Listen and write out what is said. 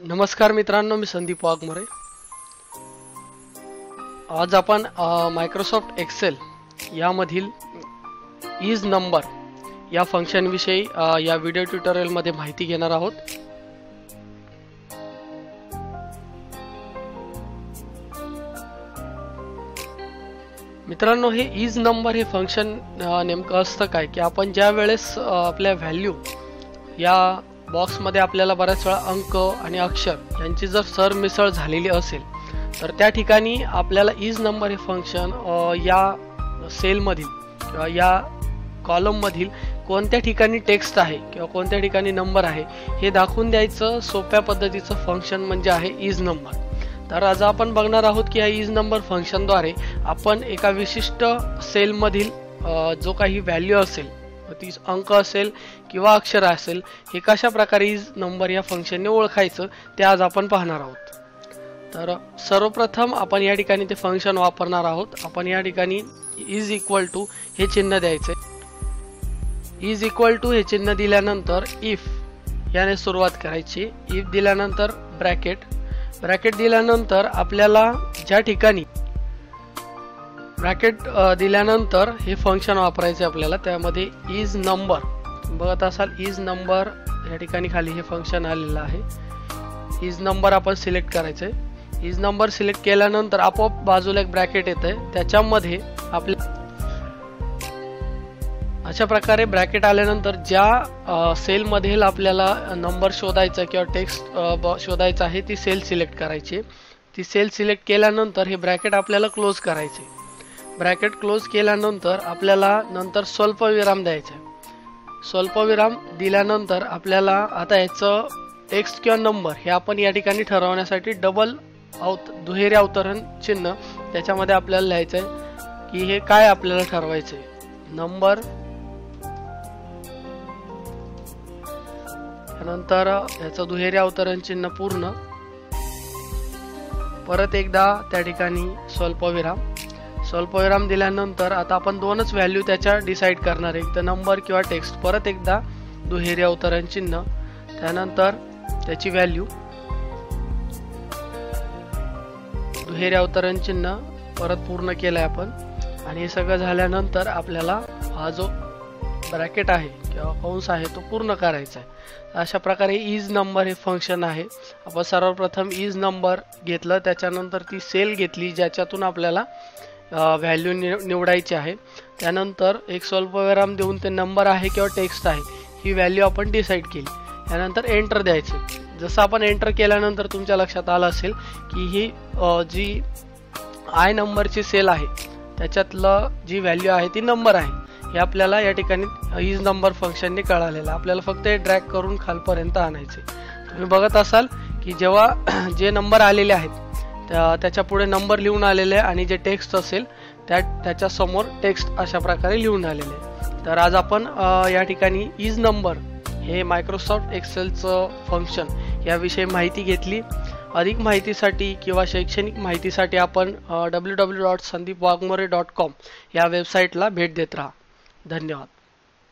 नमस्कार मित्रांनो, मी संदीप वाघमोरे। आज आपण मायक्रोसॉफ्ट एक्सेल यामधील इज नंबर या फंक्शन विषयी या व्हिडिओ ट्युटोरियल मध्ये माहिती घेणार आहोत। मित्रांनो, हे इज नंबर हे फंक्शन नेमकं असतं काय की आपण ज्या वेळेस आपल्या व्हॅल्यू या बॉक्स मध्ये आपल्याला बऱ्याच वेळा अंक आणि अक्षर यांची जर सरमिसळ झालेली असेल तर त्या ठिकाणी आपल्याला इज नंबर हे फंक्शन या सेल मधील किंवा या कॉलम मधील कोणत्या ठिकाणी टेक्स्ट आहे किंवा कोणत्या ठिकाणी नंबर आहे हे दाखवून द्यायचं सोप्या पद्धतीचं फंक्शन म्हणजे आहे इज नंबर। तर आज आपण बघणार आहोत की या इज नंबर फंक्शन द्वारे आपण एका विशिष्ट सेल मधील जो काही व्हॅल्यू असेल, ती अंक असेल किंवा अक्षर असेल, हे कशा प्रकारे इज नंबर या फंक्शनने ओळखायचं ते आज आपण पाहणार आहोत। तर सर्वप्रथम आपण या ठिकाणी ते फंक्शन वापरणार आहोत। आपण या ठिकाणी इज इक्वल टू हे चिन्ह द्यायचे। इज इक्वल टू हे चिन्ह दिल्यानंतर इफ याने सुरुवात करायची। इफ दिल्यानंतर ब्रॅकेट दिल्यानंतर आपल्याला ज्या ठिकाणी ब्रॅकेट दिल्यानंतर हे फंक्शन वापरायचे आपल्याला, त्यामध्ये इज नंबर बघत असाल, इज नंबर या ठिकाणी खाली हे फंक्शन आलेलं आहे। इज नंबर आपण सिलेक्ट करायचे। इज नंबर सिलेक्ट केल्यानंतर आपोआप बाजूला एक ब्रॅकेट येते, त्याच्यामध्ये आपल्या अशा प्रकारे ब्रॅकेट आल्यानंतर ज्या सेल मधील आपल्याला नंबर शोधायचा किंवा टेक्स्ट शोधायचा आहे ती सेल सिलेक्ट करायची। ती सेल सिलेक्ट केल्यानंतर हे ब्रॅकेट आपल्याला क्लोज करायचे। ब्रॅकेट क्लोज केल्यानंतर आपल्याला नंतर स्वल्पविराम द्यायचा। स्वल्पविराम दिल्यानंतर आपल्याला आता याचं टेक्स्ट किंवा नंबर हे आपण या ठिकाणी ठरवण्यासाठी दुहेरी अवतरण चिन्ह त्याच्यामध्ये आपल्याला लिहायचंय की हे काय आपल्याला ठरवायचंय, नंबर, नंतर याचं दुहेरी अवतरण चिन्ह पूर्ण, परत एकदा त्या ठिकाणी स्वल्पविराम दिल्यानंतर आता आपण दोनच व्हॅल्यू त्याच्या डिसाइड करणार, एक तर नंबर किंवा टेक्स्ट, परत एकदा दुहेरी अवतरण चिन्ह, त्यानंतर त्याची व्हॅल्यू, दुहेरी अवतरण चिन्ह परत पूर्ण केलंय आपण। आणि हे सगळं झाल्यानंतर आपल्याला हा जो ब्रॅकेट आहे किंवा कंस आहे तो पूर्ण करायचा आहे। अशा प्रकारे इज नंबर हे फंक्शन आहे। आपण सर्वप्रथम इज नंबर घेतलं, त्याच्यानंतर ती सेल घेतली ज्याच्यातून आपल्याला व्हॅल्यू निवडायची आहे, त्यानंतर एक स्वल्पविराम देऊन ते नंबर आहे किंवा टेक्स्ट आहे ही व्हॅल्यू आपण डिसाइड केली, त्यानंतर एंटर द्यायचे। जसं आपण एंटर केल्यानंतर तुमच्या लक्षात आलं असेल की ही जी आय नंबरची सेल आहे त्याच्यातलं जी व्हॅल्यू आहे ती नंबर आहे, हे आपल्याला या ठिकाणी इज नंबर फंक्शनने कळालेलं। आपल्याला फक्त हे ड्रॅग करून खालपर्यंत आणायचे। तुम्ही बघत असाल की जेव्हा जे नंबर आलेले आहेत त्याच्या पुढे नंबर लिहून आलेले आणि जे टेक्स्ट असेल त्याच्या समोर टेक्स्ट अशा प्रकारे लिहून आलेले। तर आज आपण या ठिकाणी इज नंबर हे मायक्रोसॉफ्ट एक्सेलचं फंक्शन याविषयी माहिती घेतली। अधिक माहितीसाठी किंवा शैक्षणिक माहितीसाठी आपण www.sandipwagmore.com या वेबसाईटला भेट देत राहा। धन्यवाद।